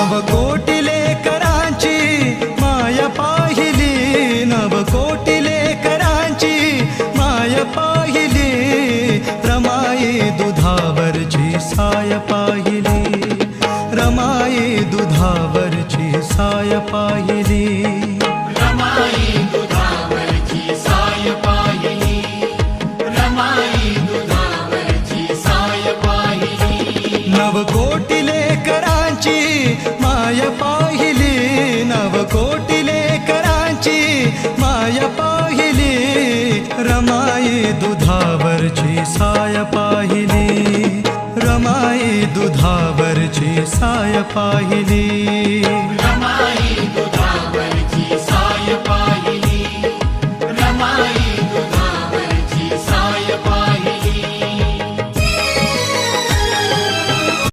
नवकोटी लेकरांची माय पाहिली, नवकोटी लेकरांची माय पाहिली, रमाई दुधावरची साय पाहिली, रमाई दुधावरची साय पाहिली, रमाई दुधावरची साय पाहिली, रमाई दुधावरची साय पाहिली. नवकोटी लेकरांची माय पाहिली, नवकोटी लेकरांची माय पाहिली, रमाई दुधावरची साय पाहिली, रमाई दुधावरची साय पाहिली, रमाई